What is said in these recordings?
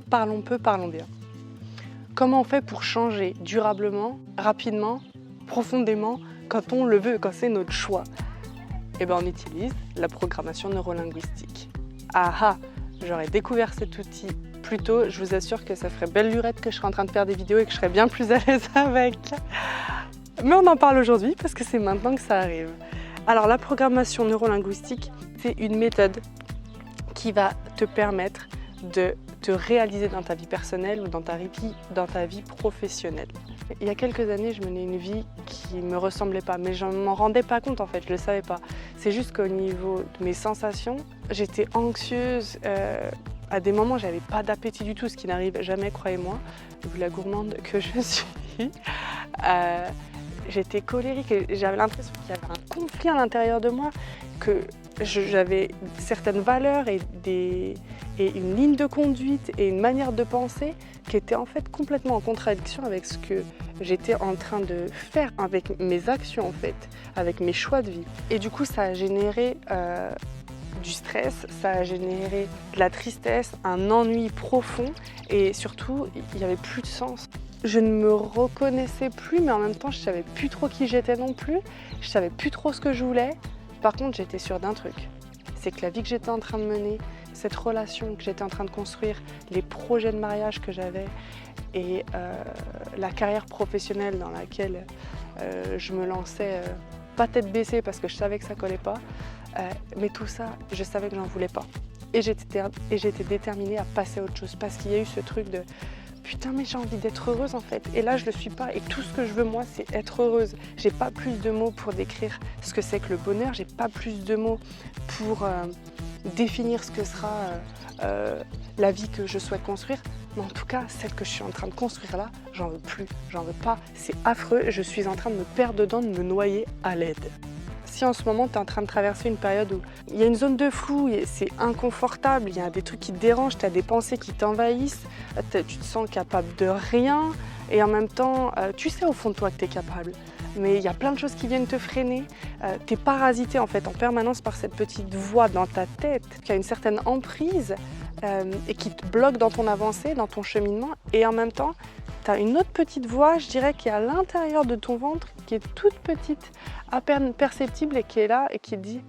parlons peu, parlons bien. Comment on fait pour changer durablement, rapidement, profondément, quand on le veut, quand c'est notre choix? Eh bien, on utilise la programmation neurolinguistique. Ah ah, j'aurais découvert cet outil plus tôt, je vous assure que ça ferait belle lurette que je serais en train de faire des vidéos et que je serais bien plus à l'aise avec. Mais on en parle aujourd'hui parce que c'est maintenant que ça arrive. Alors la programmation neurolinguistique, c'est une méthode qui va te permettre de te réaliser dans ta vie personnelle ou dans ta vie professionnelle. Il y a quelques années, je menais une vie qui ne me ressemblait pas, mais je ne m'en rendais pas compte en fait, je ne le savais pas. C'est juste qu'au niveau de mes sensations, j'étais anxieuse. À des moments, j'avais pas d'appétit du tout, ce qui n'arrive jamais, croyez-moi, vu la gourmande que je suis. J'étais colérique et j'avais l'impression qu'il y avait un conflit à l'intérieur de moi, que j'avais certaines valeurs et une ligne de conduite et une manière de penser qui était en fait complètement en contradiction avec ce que j'étais en train de faire, avec mes actions en fait, avec mes choix de vie. Et du coup, ça a généré du stress, ça a généré de la tristesse, un ennui profond et surtout, il n'y avait plus de sens. Je ne me reconnaissais plus, mais en même temps, je ne savais plus trop qui j'étais non plus. Je ne savais plus trop ce que je voulais. Par contre, j'étais sûre d'un truc. C'est que la vie que j'étais en train de mener, cette relation que j'étais en train de construire, les projets de mariage que j'avais et la carrière professionnelle dans laquelle je me lançais, pas tête baissée parce que je savais que ça ne collait pas, mais tout ça, je savais que j'en voulais pas. Et j'étais déterminée à passer à autre chose parce qu'il y a eu ce truc de putain, mais j'ai envie d'être heureuse en fait. Et là, je le suis pas. Et tout ce que je veux, moi, c'est être heureuse. J'ai pas plus de mots pour décrire ce que c'est que le bonheur. J'ai pas plus de mots pour définir ce que sera la vie que je souhaite construire. Mais en tout cas, celle que je suis en train de construire là, j'en veux plus. J'en veux pas. C'est affreux. Je suis en train de me perdre dedans, de me noyer à l'aide. Si en ce moment tu es en train de traverser une période où il y a une zone de flou, c'est inconfortable, il y a des trucs qui te dérangent, tu as des pensées qui t'envahissent, tu te sens capable de rien et en même temps tu sais au fond de toi que tu es capable. Mais il y a plein de choses qui viennent te freiner, tu es parasité en fait en permanence par cette petite voix dans ta tête qui a une certaine emprise et qui te bloque dans ton avancée, dans ton cheminement et en même temps tu as une autre petite voix, je dirais, qui est à l'intérieur de ton ventre, qui est toute petite, à peine perceptible et qui est là et qui te dit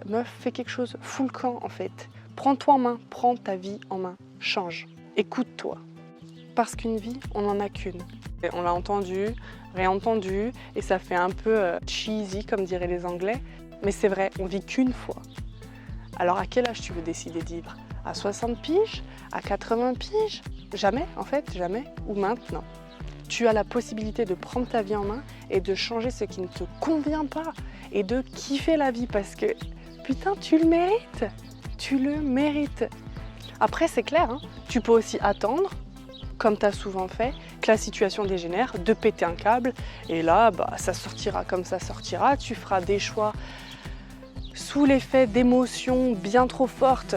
meuf, fais quelque chose, fous le camp en fait. Prends-toi en main, prends ta vie en main, change, écoute-toi. Parce qu'une vie, on n'en a qu'une. Et on l'a entendu, réentendu, et ça fait un peu cheesy, comme diraient les Anglais, mais c'est vrai, on vit qu'une fois. Alors à quel âge tu veux décider de vivre? À 60 piges? À 80 piges? Jamais, en fait, jamais. Ou maintenant. Tu as la possibilité de prendre ta vie en main et de changer ce qui ne te convient pas et de kiffer la vie parce que, putain, tu le mérites. Tu le mérites. Après, c'est clair, hein, tu peux aussi attendre, comme tu as souvent fait, que la situation dégénère, de péter un câble et là, ça sortira comme ça sortira. Tu feras des choix sous l'effet d'émotions bien trop fortes.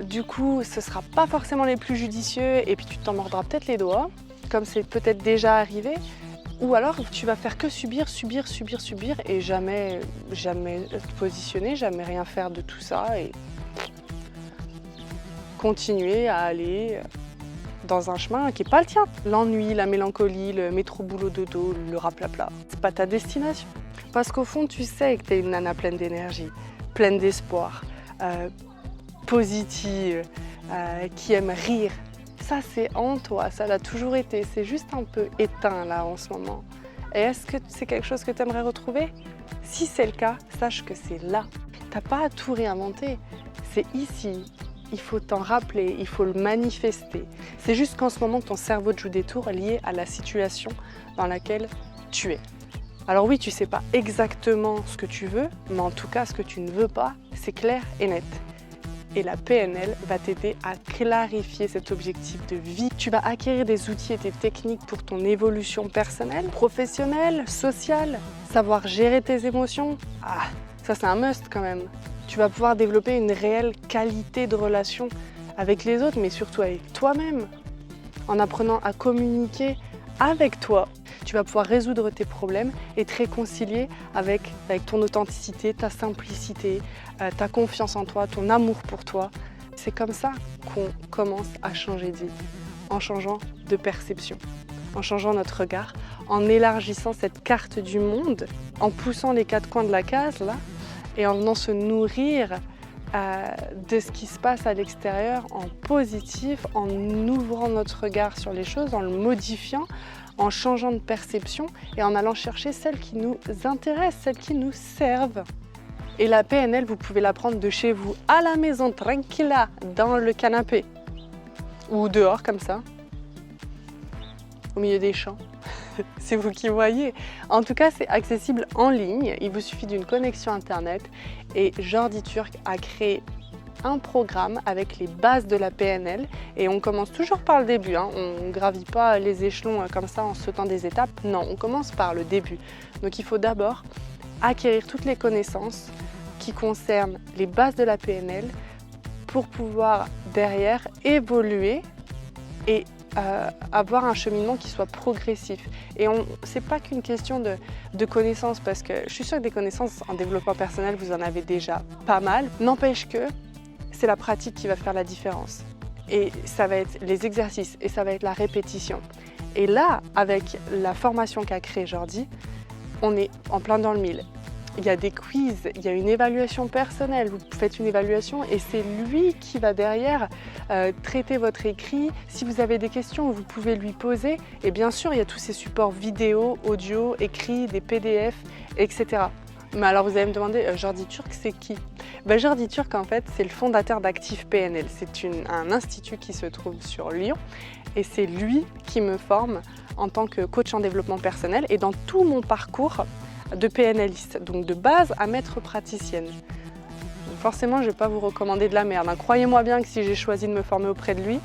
Du coup, ce ne sera pas forcément les plus judicieux et puis tu t'en mordras peut-être les doigts, comme c'est peut-être déjà arrivé. Ou alors, tu vas faire que subir et jamais te positionner, jamais rien faire de tout ça et continuer à aller dans un chemin qui n'est pas le tien. L'ennui, la mélancolie, le métro boulot dodo, le raplapla, c'est pas ta destination. Parce qu'au fond, tu sais que tu es une nana pleine d'énergie, pleine d'espoir, positive, qui aime rire. Ça, c'est en toi, ça l'a toujours été. C'est juste un peu éteint là en ce moment. Et est-ce que c'est quelque chose que tu aimerais retrouver? Si c'est le cas, sache que c'est là. T'as pas à tout réinventer. C'est ici. Il faut t'en rappeler, il faut le manifester. C'est juste qu'en ce moment, ton cerveau te joue des tours liés à la situation dans laquelle tu es. Alors oui, tu sais pas exactement ce que tu veux, mais en tout cas, ce que tu ne veux pas, c'est clair et net. Et la PNL va t'aider à clarifier cet objectif de vie. Tu vas acquérir des outils et des techniques pour ton évolution personnelle, professionnelle, sociale, savoir gérer tes émotions. Ah, ça c'est un must quand même. Tu vas pouvoir développer une réelle qualité de relation avec les autres, mais surtout avec toi-même, en apprenant à communiquer avec toi. Tu vas pouvoir résoudre tes problèmes et te réconcilier avec ton authenticité, ta simplicité, ta confiance en toi, ton amour pour toi. C'est comme ça qu'on commence à changer de vie, en changeant de perception, en changeant notre regard, en élargissant cette carte du monde, en poussant les quatre coins de la case là, et en venant se nourrir de ce qui se passe à l'extérieur en positif, en ouvrant notre regard sur les choses, en le modifiant, en changeant de perception et en allant chercher celles qui nous intéressent, celles qui nous servent. Et la PNL, vous pouvez la prendre de chez vous, à la maison, tranquilla, dans le canapé, ou dehors comme ça, au milieu des champs. C'est vous qui voyez. En tout cas, c'est accessible en ligne. Il vous suffit d'une connexion Internet. Et Jordi Turk a créé un programme avec les bases de la PNL. Et on commence toujours par le début. On ne gravit pas les échelons comme ça en sautant des étapes. Non, on commence par le début. Donc il faut d'abord acquérir toutes les connaissances qui concernent les bases de la PNL pour pouvoir derrière évoluer et avoir un cheminement qui soit progressif. Et c'est pas qu'une question de connaissances, parce que je suis sûre que des connaissances en développement personnel, vous en avez déjà pas mal. N'empêche que c'est la pratique qui va faire la différence. Et ça va être les exercices et ça va être la répétition. Et là, avec la formation qu'a créée Jordi, on est en plein dans le mille. Il y a des quiz, il y a une évaluation personnelle, vous faites une évaluation et c'est lui qui va derrière traiter votre écrit. Si vous avez des questions, vous pouvez lui poser. Et bien sûr, il y a tous ces supports vidéo, audio, écrit, des PDF, etc. Mais alors vous allez me demander, Jordi Turk, c'est qui? Jordi Turk, en fait, c'est le fondateur d'Active PNL. C'est un institut qui se trouve sur Lyon et c'est lui qui me forme en tant que coach en développement personnel et dans tout mon parcours de PNListe, donc de base à maître praticienne. Donc forcément, je ne vais pas vous recommander de la merde. Croyez-moi bien que si j'ai choisi de me former auprès de lui,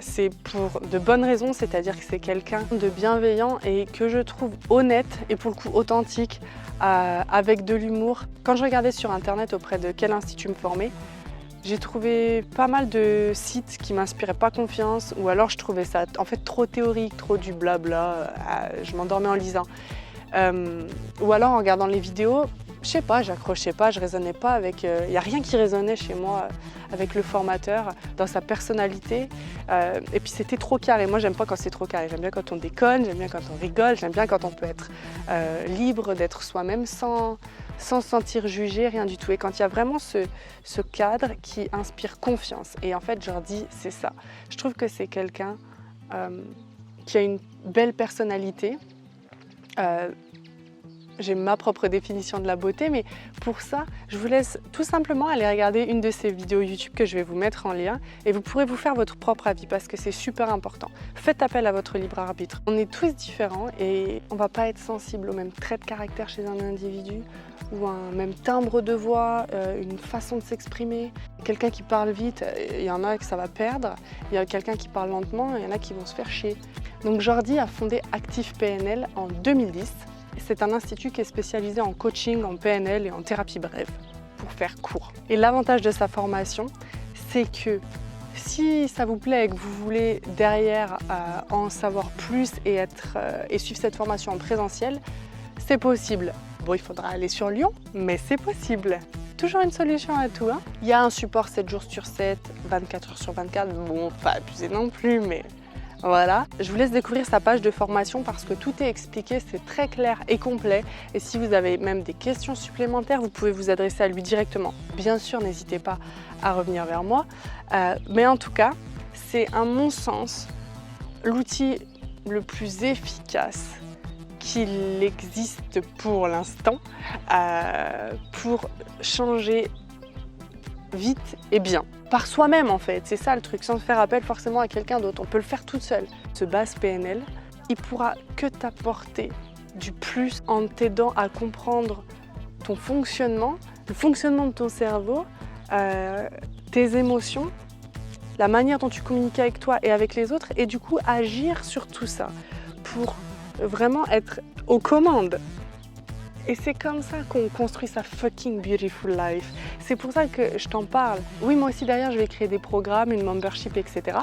c'est pour de bonnes raisons, c'est-à-dire que c'est quelqu'un de bienveillant et que je trouve honnête et pour le coup authentique, avec de l'humour. Quand je regardais sur internet auprès de quel institut me former, j'ai trouvé pas mal de sites qui m'inspiraient pas confiance, ou alors je trouvais ça en fait trop théorique, trop du blabla, je m'endormais en lisant. Ou alors en regardant les vidéos, je sais pas, j'accrochais pas, je raisonnais pas avec... Il n'y a rien qui résonnait chez moi avec le formateur, dans sa personnalité. Et puis c'était trop carré. Moi, j'aime pas quand c'est trop carré. J'aime bien quand on déconne, j'aime bien quand on rigole, j'aime bien quand on peut être libre d'être soi-même sans se sentir jugé, rien du tout. Et quand il y a vraiment ce cadre qui inspire confiance. Et en fait, Jordi, c'est ça. Je trouve que c'est quelqu'un qui a une belle personnalité. J'ai ma propre définition de la beauté, mais pour ça, je vous laisse tout simplement aller regarder une de ces vidéos YouTube que je vais vous mettre en lien et vous pourrez vous faire votre propre avis parce que c'est super important. Faites appel à votre libre arbitre. On est tous différents et on ne va pas être sensible aux mêmes traits de caractère chez un individu ou un même timbre de voix, une façon de s'exprimer. Quelqu'un qui parle vite, il y en a que ça va perdre. Il y a quelqu'un qui parle lentement, il y en a qui vont se faire chier. Donc Jordi a fondé Active PNL en 2010. C'est un institut qui est spécialisé en coaching, en PNL et en thérapie brève, pour faire court. Et l'avantage de sa formation, c'est que si ça vous plaît et que vous voulez derrière en savoir plus et suivre cette formation en présentiel, c'est possible. Bon, il faudra aller sur Lyon, mais c'est possible. Toujours une solution à tout. Il y a un support 7 jours sur 7, 24 heures sur 24. Bon, pas abusé non plus, mais... Voilà, je vous laisse découvrir sa page de formation parce que tout est expliqué, c'est très clair et complet. Et si vous avez même des questions supplémentaires, vous pouvez vous adresser à lui directement. Bien sûr, n'hésitez pas à revenir vers moi. Mais en tout cas, c'est à mon sens l'outil le plus efficace qu'il existe pour l'instant pour changer vite et bien. Par soi-même en fait, c'est ça le truc, sans faire appel forcément à quelqu'un d'autre, on peut le faire toute seule. Ce base PNL, il pourra que t'apporter du plus en t'aidant à comprendre ton fonctionnement, le fonctionnement de ton cerveau, tes émotions, la manière dont tu communiques avec toi et avec les autres et du coup agir sur tout ça pour vraiment être aux commandes. Et c'est comme ça qu'on construit sa fucking beautiful life. C'est pour ça que je t'en parle. Oui, moi aussi derrière, je vais créer des programmes, une membership, etc.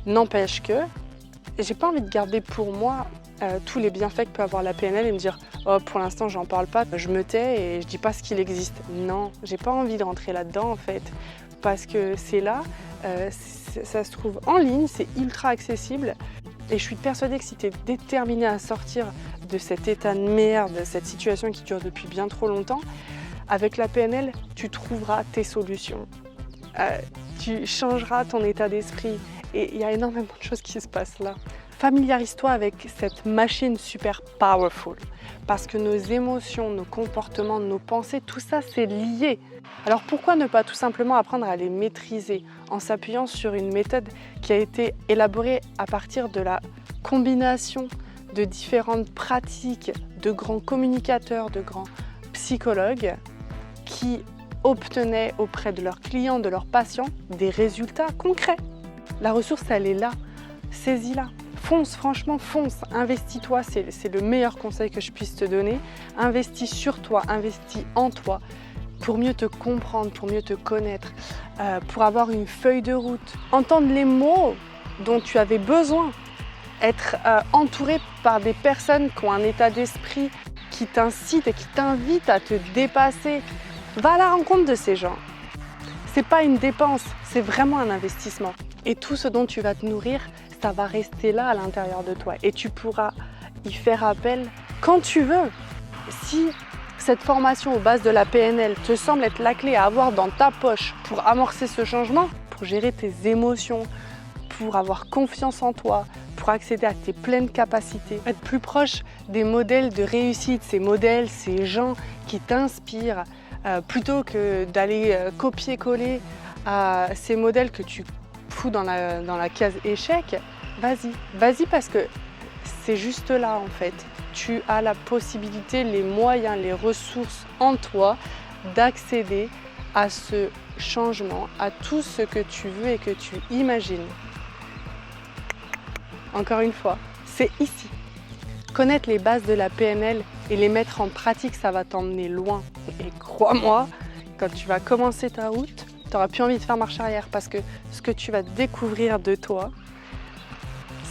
N'empêche que j'ai pas envie de garder pour moi tous les bienfaits que peut avoir la PNL et me dire « Oh, pour l'instant, j'en parle pas, je me tais et je dis pas ce qu'il existe. » Non, j'ai pas envie de rentrer là-dedans en fait. parce que c'est là, ça se trouve en ligne, c'est ultra accessible. Et je suis persuadée que si tu es déterminé à sortir de cet état de merde, de cette situation qui dure depuis bien trop longtemps, avec la PNL, tu trouveras tes solutions. Tu changeras ton état d'esprit. Et il y a énormément de choses qui se passent là. Familiarise-toi avec cette machine super powerful. Parce que nos émotions, nos comportements, nos pensées, tout ça, c'est lié. Alors pourquoi ne pas tout simplement apprendre à les maîtriser en s'appuyant sur une méthode qui a été élaborée à partir de la combination de différentes pratiques de grands communicateurs, de grands psychologues qui obtenaient auprès de leurs clients, de leurs patients, des résultats concrets. La ressource, elle est là. Saisis-la. Fonce, franchement, fonce. Investis-toi, c'est le meilleur conseil que je puisse te donner. Investis sur toi, investis en toi pour mieux te comprendre, pour mieux te connaître, pour avoir une feuille de route. Entendre les mots dont tu avais besoin. Être entouré par des personnes qui ont un état d'esprit qui t'incite et qui t'invite à te dépasser. Va à la rencontre de ces gens. C'est pas une dépense, c'est vraiment un investissement. Et tout ce dont tu vas te nourrir, ça va rester là à l'intérieur de toi. Et tu pourras y faire appel quand tu veux. Si cette formation aux bases de la PNL te semble être la clé à avoir dans ta poche pour amorcer ce changement, pour gérer tes émotions, pour avoir confiance en toi, pour accéder à tes pleines capacités, être plus proche des modèles de réussite, ces modèles, ces gens qui t'inspirent, plutôt que d'aller copier-coller à ces modèles que tu fous dans la case échec, vas-y parce que c'est juste là en fait. Tu as la possibilité, les moyens, les ressources en toi d'accéder à ce changement, à tout ce que tu veux et que tu imagines. Encore une fois, c'est ici. Connaître les bases de la PNL et les mettre en pratique, ça va t'emmener loin. Et crois-moi, quand tu vas commencer ta route, tu n'auras plus envie de faire marche arrière parce que ce que tu vas découvrir de toi,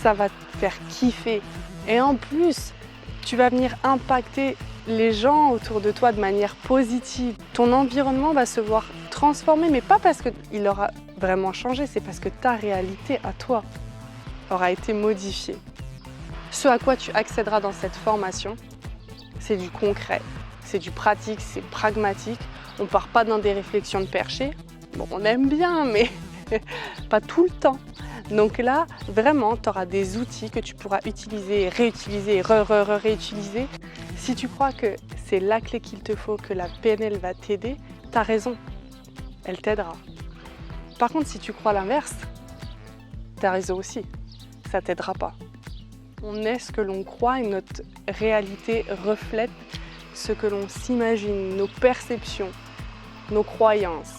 ça va te faire kiffer. Et en plus, tu vas venir impacter les gens autour de toi de manière positive. Ton environnement va se voir transformé, mais pas parce qu'il aura vraiment changé, c'est parce que ta réalité à toi aura été modifiée. Ce à quoi tu accéderas dans cette formation, c'est du concret, c'est du pratique, c'est pragmatique. On ne part pas dans des réflexions de perché. Bon, on aime bien, mais pas tout le temps. Donc là, vraiment, tu auras des outils que tu pourras utiliser, réutiliser, réutiliser. Si tu crois que c'est la clé qu'il te faut, que la PNL va t'aider, tu as raison, elle t'aidera. Par contre, si tu crois l'inverse, tu as raison aussi, ça ne t'aidera pas. On est ce que l'on croit et notre réalité reflète ce que l'on s'imagine, nos perceptions, nos croyances.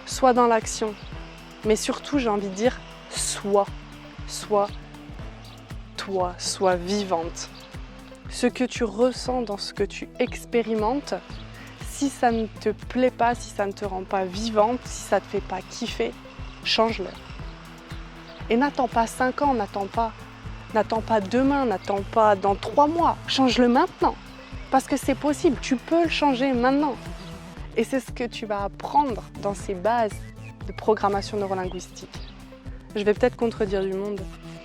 Sois dans l'action, mais surtout, j'ai envie de dire, sois toi, sois vivante. Ce que tu ressens dans ce que tu expérimentes, si ça ne te plaît pas, si ça ne te rend pas vivante, si ça ne te fait pas kiffer, change-le. Et n'attends pas 5 ans, n'attends pas demain, n'attends pas dans 3 mois. Change-le maintenant. Parce que c'est possible, tu peux le changer maintenant. Et c'est ce que tu vas apprendre dans ces bases de programmation neurolinguistique. Je vais peut-être contredire du monde,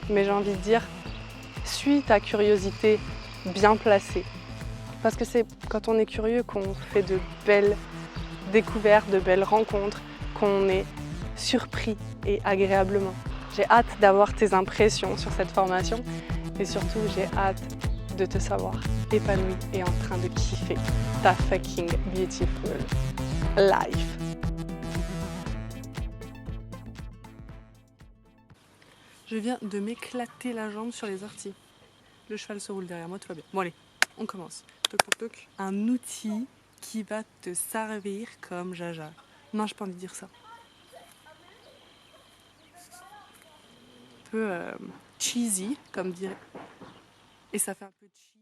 mais j'ai envie de dire, suis ta curiosité bien placée. Parce que c'est quand on est curieux qu'on fait de belles découvertes, de belles rencontres, qu'on est surpris et agréablement. J'ai hâte d'avoir tes impressions sur cette formation et surtout j'ai hâte de te savoir épanouie et en train de kiffer ta fucking beautiful life. Je viens de m'éclater la jambe sur les orties. Le cheval se roule derrière moi, tout va bien. Bon allez, on commence. Toc toc toc. Un outil qui va te servir comme jaja. Non, j'ai pas envie de dire ça. Un peu cheesy, comme dirait. Et ça fait un peu cheesy.